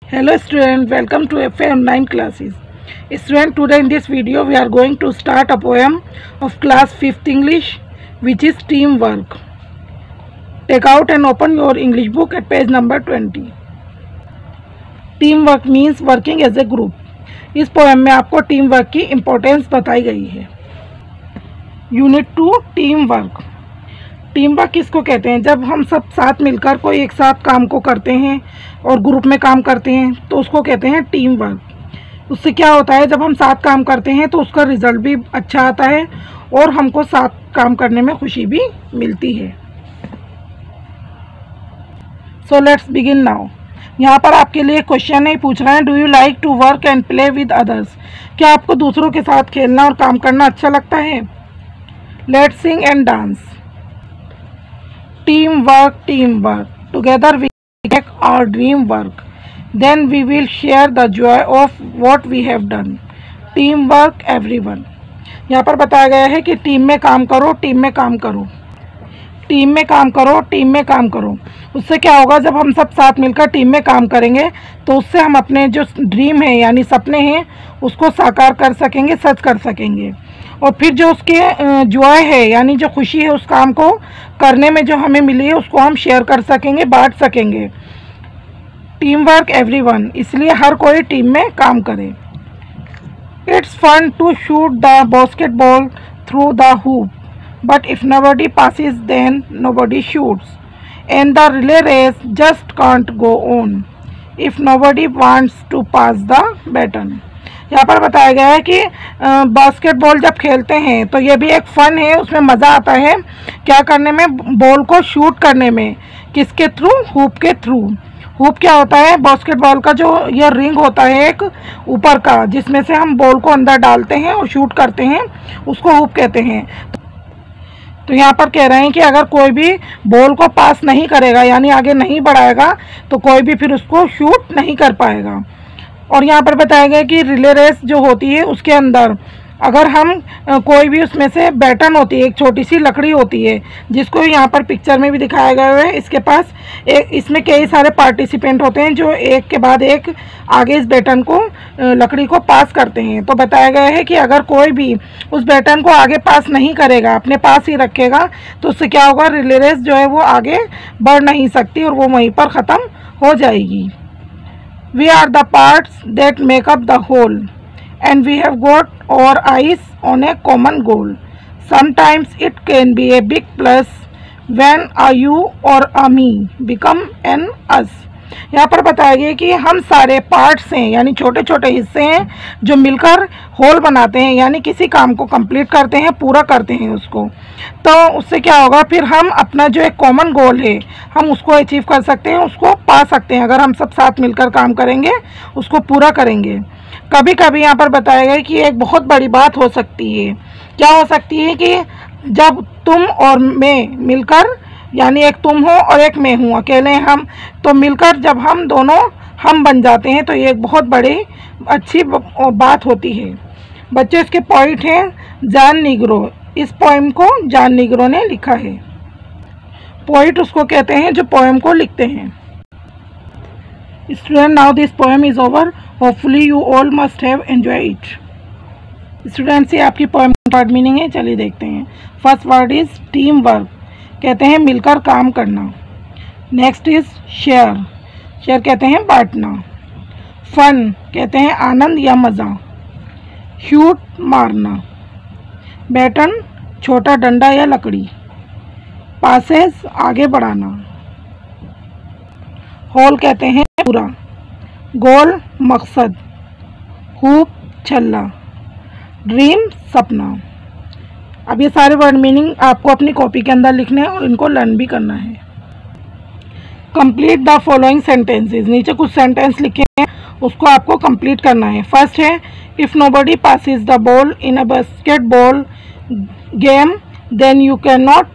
Hello student, welcome to FA online classes. Student, today in this video we are going to start a poem of class 5th English which is teamwork. Take out and open your English book at page number 20. Teamwork means working as a group. इस poem में आपको team work की importance बताई गई है. Unit 2 team work. Team work किसको कहते हैं? जब हम सब साथ मिलकर कोई एक साथ काम को करते हैं और ग्रुप में काम करते हैं तो उसको कहते हैं टीम वर्क. उससे क्या होता है, जब हम साथ काम करते हैं तो उसका रिजल्ट भी अच्छा आता है और हमको साथ काम करने में खुशी भी मिलती है. So let's begin now. यहाँ पर आपके लिए क्वेश्चन नहीं पूछ रहे हैं. Do you like to work and play with others? क्या आपको दूसरों के साथ खेलना और काम करना अच्छा लगता है? Let's sing and dance. Team work, together we make our dream work, then we will share the joy of what we have done. Team work everyone. यहाँ पर बताया गया है कि टीम में काम करो, टीम में काम करो, टीम में काम करो, टीम में काम करो. उससे क्या होगा, जब हम सब साथ मिलकर टीम में काम करेंगे तो उससे हम अपने जो ड्रीम है यानी सपने हैं उसको साकार कर सकेंगे, सच कर सकेंगे. और फिर जो उसके जॉय है यानी जो खुशी है उस काम को करने में जो हमें मिली है उसको हम शेयर कर सकेंगे, बांट सकेंगे. टीम वर्क एवरीवन, इसलिए हर कोई टीम में काम करे. It's fun to shoot the basketball through the hoop, but if nobody passes then nobody shoots, and the relay race just can't go on if nobody wants to pass the baton. यहाँ पर बताया गया है कि basketball जब खेलते हैं तो ये भी एक फ़न है, उसमें मज़ा आता है क्या करने में, बॉल को शूट करने में. किसके थ्रू? हूप के थ्रू. हूप क्या होता है? बास्केटबॉल का जो ये रिंग होता है एक ऊपर का, जिसमें से हम बॉल को अंदर डालते हैं और शूट करते हैं, उसको हूप कहते हैं. तो यहाँ पर कह रहे हैं कि अगर कोई भी बॉल को पास नहीं करेगा यानी आगे नहीं बढ़ाएगा तो कोई भी फिर उसको शूट नहीं कर पाएगा. और यहाँ पर बताया गया कि रिले रेस जो होती है उसके अंदर अगर हम कोई भी उसमें से बैटन होती है, एक छोटी सी लकड़ी होती है जिसको यहाँ पर पिक्चर में भी दिखाया गया है. इसके पास इसमें कई सारे पार्टिसिपेंट होते हैं जो एक के बाद एक आगे इस बैटन को लकड़ी को पास करते हैं. तो बताया गया है कि अगर कोई भी उस बैटन को आगे पास नहीं करेगा, अपने पास ही रखेगा, तो उससे क्या होगा, रिले रेस जो है वो आगे बढ़ नहीं सकती और वो वहीं पर ख़त्म हो जाएगी. We are the parts that make up the whole, and we have got our eyes on a common goal. Sometimes it can be a big plus when a you or a me become an us. यहाँ पर बताया गया कि हम सारे parts हैं यानी छोटे छोटे हिस्से हैं जो मिलकर होल बनाते हैं यानी किसी काम को कंप्लीट करते हैं, पूरा करते हैं उसको. तो उससे क्या होगा, फिर हम अपना जो एक कॉमन गोल है हम उसको अचीव कर सकते हैं, उसको पा सकते हैं अगर हम सब साथ मिलकर काम करेंगे, उसको पूरा करेंगे. कभी कभी यहाँ पर बताया गया कि एक बहुत बड़ी बात हो सकती है. क्या हो सकती है कि जब तुम और मैं मिलकर, यानी एक तुम हो और एक मैं हूँ, अकेले हम, तो मिलकर जब हम दोनों हम बन जाते हैं तो ये एक बहुत बड़ी अच्छी बात होती है. बच्चों, इसके पॉइंट हैं जॉन निग्रो. इस पोएम को जॉन निग्रो ने लिखा है. पोइट उसको कहते हैं जो पोएम को लिखते हैं. Student, now this poem is over. Hopefully you all must have enjoy it. Students, ये आपकी पोएम का वर्ड मीनिंग है, चलिए देखते हैं. First word is team work, कहते हैं मिलकर काम करना. नेक्स्ट इज शेयर, शेयर कहते हैं बांटना. फन कहते हैं आनंद या मज़ा. शूट मारना. बैटन छोटा डंडा या लकड़ी. पासेस आगे बढ़ाना. होल कहते हैं पूरा. गोल मकसद. हूप छल्ला. ड्रीम सपना. अब ये सारे वर्ड मीनिंग आपको अपनी कॉपी के अंदर लिखने हैं और इनको लर्न भी करना है. Complete the following sentences. नीचे कुछ सेंटेंस लिखे हैं, उसको आपको कंप्लीट करना है. फर्स्ट है, if nobody passes the ball in a basketball game then you can not,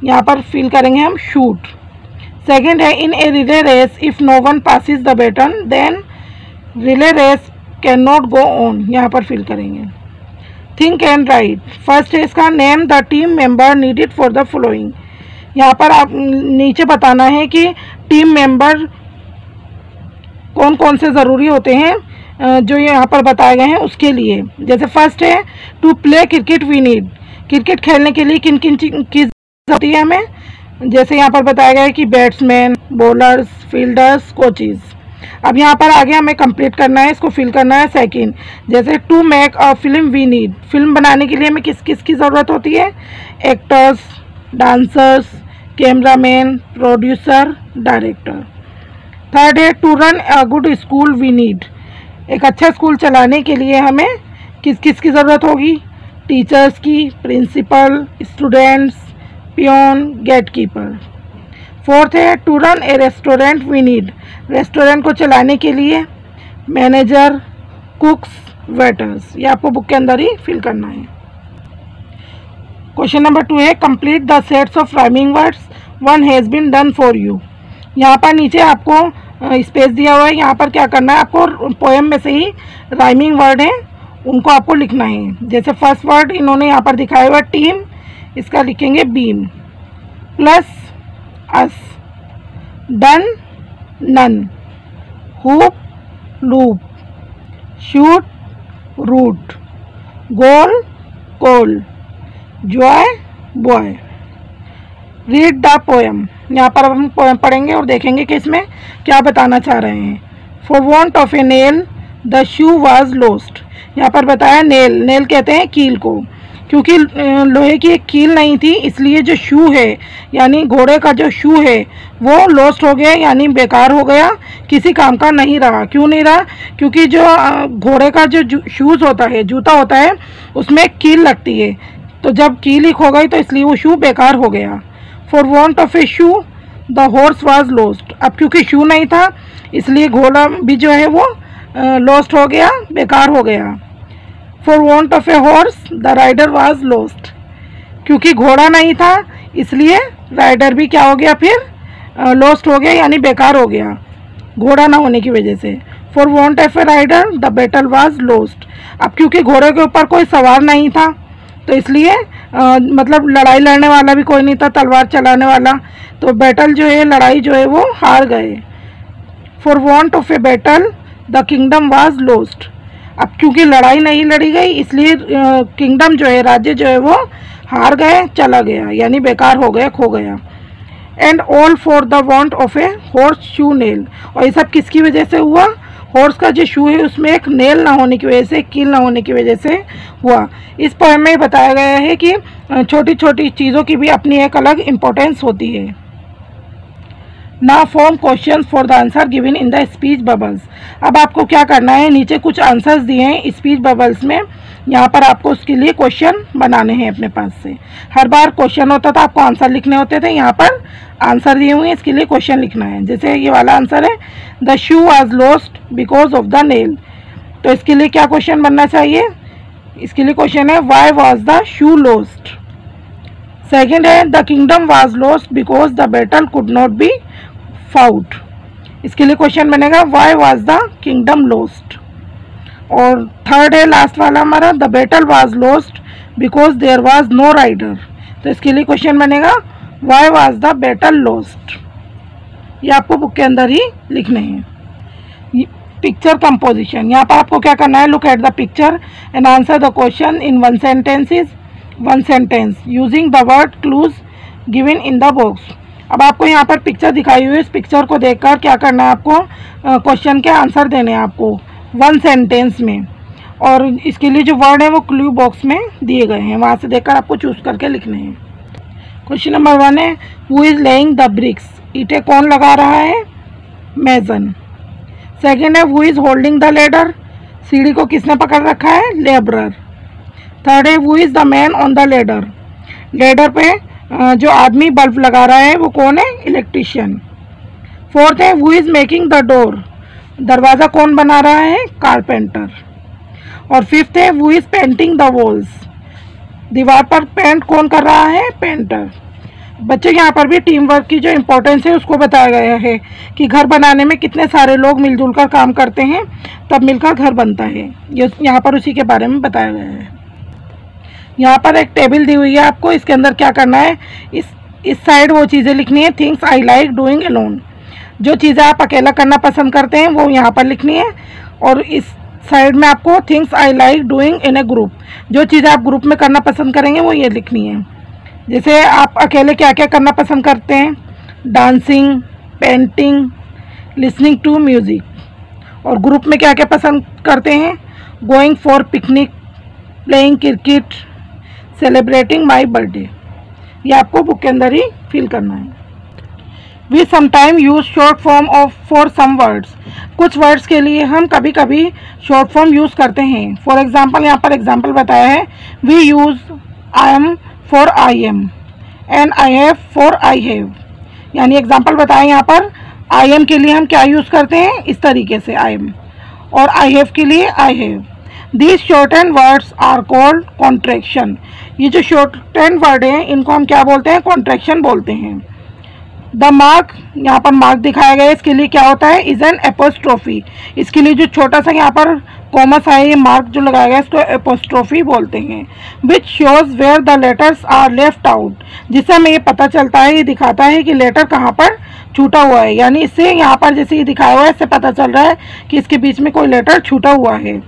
यहाँ पर फिल करेंगे हम शूट. सेकेंड है, in a relay race if no one passes the baton then relay race can not go on, यहाँ पर fill करेंगे. Think and right. First है इसका, name the team member needed for the following. यहाँ पर आप नीचे बताना है कि टीम मेंबर कौन कौन से ज़रूरी होते हैं जो यहाँ पर बताए गए हैं उसके लिए। जैसे फर्स्ट है to play cricket we need, cricket खेलने के लिए किन किन की होती है हमें। जैसे यहाँ पर बताया गया है कि बैट्समैन, बॉलर्स, फील्डर्स, कोचेज। अब यहाँ पर आगे हमें कंप्लीट करना है, इसको फिल करना है। सेकंड, जैसे to make a film we need, film बनाने के लिए हमें किस किस की ज़रूरत होती है। Actors, dancers, cameraman, producer, director. Third है to run a good school we need, एक अच्छा स्कूल चलाने के लिए हमें किस किस की ज़रूरत होगी। टीचर्स की, principal, students, peon, gatekeeper. Fourth है to run a restaurant we need, restaurant को चलाने के लिए मैनेजर, कुक्स, वेटर्स। ये आपको बुक के अंदर ही फिल करना है। क्वेश्चन नंबर 2 है complete the sets of rhyming words, one has been done for you. यहाँ पर नीचे आपको स्पेस दिया हुआ है, यहाँ पर क्या करना है, आपको पोएम में से ही राइमिंग वर्ड है उनको आपको लिखना है। जैसे फर्स्ट वर्ड इन्होंने यहाँ पर दिखाया हुआ टीम, इसका लिखेंगे beam, plus us, done, nun, hoop, loop, shoot, root, goal, coal, joy, boy. Read the poem, यहाँ पर हम पोएम पढ़ेंगे और देखेंगे कि इसमें क्या बताना चाह रहे हैं। For want of A nail the shoe was lost, यहाँ पर बताया नेल, नेल कहते हैं कील को, क्योंकि लोहे की एक कील नहीं थी इसलिए जो शू है यानी घोड़े का जो शू है वो लॉस्ट हो गया, यानी बेकार हो गया, किसी काम का नहीं रहा। क्यों नहीं रहा, क्योंकि जो घोड़े का जो शूज़ होता है, जूता होता है, उसमें कील लगती है, तो जब कील ही खो गई तो इसलिए वो शू बेकार हो गया। For want of A shoe the horse was lost, अब क्योंकि शू नहीं था इसलिए घोड़ा भी जो है वो लॉस्ट हो गया, बेकार हो गया। For want of a horse the rider was lost, क्योंकि घोड़ा नहीं था इसलिए राइडर भी क्या हो गया, फिर लॉस्ट हो गया, यानी बेकार हो गया घोड़ा ना होने की वजह से। For want of a rider the battle was lost, अब क्योंकि घोड़े के ऊपर कोई सवार नहीं था तो इसलिए मतलब लड़ाई लड़ने वाला भी कोई नहीं था, तलवार चलाने वाला, तो बैटल जो है, लड़ाई जो है वो हार गए। For want of a battle the kingdom was lost, अब क्योंकि लड़ाई नहीं लड़ी गई इसलिए किंगडम जो है, राज्य जो है वो हार गए, चला गया, यानी बेकार हो गया, खो गया। And all for the want of a horse shoe nail, और ये सब किसकी वजह से हुआ, हॉर्स का जो शू है उसमें एक नेल ना होने की वजह से, कील ना होने की वजह से हुआ। इस पोएम में बताया गया है कि छोटी छोटी चीज़ों की भी अपनी एक अलग इम्पोर्टेंस होती है। ना form question for the answer given in the speech bubbles, अब आपको क्या करना है, नीचे कुछ आंसर्स दिए हैं स्पीच बबल्स में, यहाँ पर आपको उसके लिए क्वेश्चन बनाने हैं अपने पास से। हर बार क्वेश्चन होता था आपको आंसर लिखने होते थे, यहाँ पर आंसर दिए हुए हैं, इसके लिए क्वेश्चन लिखना है। जैसे ये वाला आंसर है the shoe was lost because of the nail, तो इसके लिए क्या क्वेश्चन बनना चाहिए, इसके लिए क्वेश्चन है why was the shoe lost. Second है the kingdom was lost because the battle could not be fought, इसके लिए क्वेश्चन बनेगा why was the kingdom lost. और थर्ड है लास्ट वाला हमारा the battle was lost because there was no rider, तो इसके लिए क्वेश्चन बनेगा why was the battle lost. ये आपको बुक के अंदर ही लिखने हैं। पिक्चर कंपोजिशन, यहाँ पर आपको क्या करना है, look at the picture and answer the question in one sentence using the word clues given in the box. अब आपको यहाँ पर पिक्चर दिखाई हुई है, इस पिक्चर को देखकर क्या करना है, आपको क्वेश्चन के आंसर देने हैं आपको वन सेंटेंस में, और इसके लिए जो वर्ड है वो क्लू बॉक्स में दिए गए हैं, वहाँ से देखकर आपको चूज करके लिखने हैं। क्वेश्चन नंबर 1 है who is laying the bricks, ईंटें कौन लगा रहा है, मेजन। सेकेंड है who is holding the ladder, सीढ़ी को किसने पकड़ रखा है, लेबरर। थर्ड है who is the man on the ladder, ladder पे जो आदमी बल्ब लगा रहा है वो कौन है, इलेक्ट्रिशियन। फोर्थ है who is making the door, दरवाज़ा कौन बना रहा है, कारपेंटर। और फिफ्थ है who is painting the walls, दीवार पर पेंट कौन कर रहा है, पेंटर। बच्चे यहाँ पर भी टीम वर्क की जो इम्पोर्टेंस है उसको बताया गया है कि घर बनाने में कितने सारे लोग मिलजुल कर काम करते हैं तब मिलकर घर बनता है, ये यहाँ पर उसी के बारे में बताया गया है। यहाँ पर एक टेबल दी हुई है आपको, इसके अंदर क्या करना है, इस साइड वो चीज़ें लिखनी है things I like doing alone, जो चीज़ें आप अकेला करना पसंद करते हैं वो यहाँ पर लिखनी है, और इस साइड में आपको things I like doing in A group, जो चीज़ें आप ग्रुप में करना पसंद करेंगे वो ये लिखनी है। जैसे आप अकेले क्या क्या करना पसंद करते हैं, dancing, painting, listening to music, और ग्रुप में क्या क्या पसंद करते हैं, going for picnic, playing cricket, celebrating my birthday. ये आपको बुक के अंदर ही फिल करना है। We sometime use short form of for some words, कुछ वर्ड्स के लिए हम कभी कभी शॉर्ट फॉर्म यूज़ करते हैं। फॉर एग्जाम्पल, यहाँ पर एग्जाम्पल बताया है, we use I am for I am and I have for I have. यानी एग्जाम्पल बताया यहाँ पर, आई एम के लिए हम क्या यूज़ करते हैं, इस तरीके से आई एम, और आई हैव के लिए I have. These short and words are called contraction. ये जो शॉर्ट एंड वर्ड हैं इनको हम क्या बोलते हैं, कॉन्ट्रैक्शन बोलते हैं। द मार्क, यहाँ पर मार्क दिखाया गया है, इसके लिए क्या होता है, इज एन एपोस्ट्रोफी। इसके लिए जो छोटा सा यहाँ पर कॉमा सा है, ये मार्क जो लगाया गया है इसको एपोस्ट्रोफी बोलते हैं। Which shows where the letters are left out, जिससे हमें ये पता चलता है, ये दिखाता है कि लेटर कहाँ पर छूटा हुआ है। यानी इससे यहाँ पर जैसे ये दिखाया हुआ है, इससे पता चल रहा है कि इसके बीच में कोई लेटर छूटा हुआ है।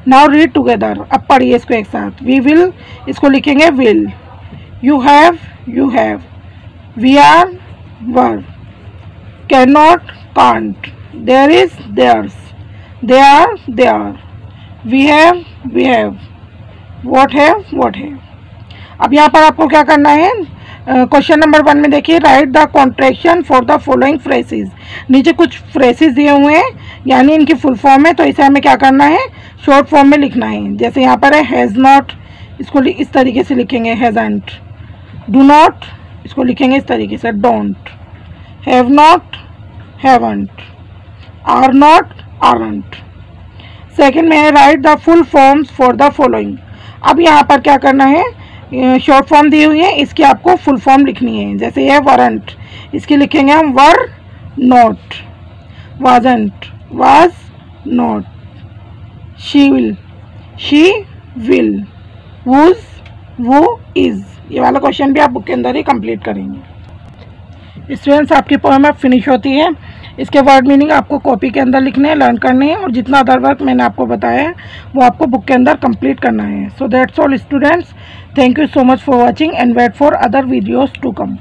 नाउ रीड टुगेदर, अब पढ़िए इसको एक साथ। वी विल, इसको लिखेंगे will. You have, we are, we're. Can not, can't. There is, there's. They are, they are. We have, what have, अब यहाँ पर आपको क्या करना है, क्वेश्चन नंबर 1 में देखिए, write the contraction for the following phrases. नीचे कुछ फ्रेसेस दिए हुए हैं, यानी इनकी फुल फॉर्म है, तो इसे हमें क्या करना है, शॉर्ट फॉर्म में लिखना है। जैसे यहाँ पर है हैज़ नॉट, इसको इस तरीके से लिखेंगे हैज़न्ट। डू नॉट, इसको लिखेंगे इस तरीके से don't. Have not, haven't. Are not, aren't. Second में है write the full forms for the following. अब यहाँ पर क्या करना है, शॉर्ट फॉर्म दी हुई है, इसकी आपको फुल फॉर्म लिखनी है। जैसे ये वरंट, इसकी लिखेंगे हम were not. Wasn't, was not. She will. Whose, वो इज। ये वाला क्वेश्चन भी आप बुक के अंदर ही कंप्लीट करेंगे। स्टूडेंट्स, आपकी पोएम अब फिनिश होती है। इसके वर्ड मीनिंग आपको कॉपी के अंदर लिखने हैं, लर्न करने हैं, और जितना अदर वर्क मैंने आपको बताया है वो आपको बुक के अंदर कंप्लीट करना है। So that's all students, thank you so much for watching and wait for other videos to come.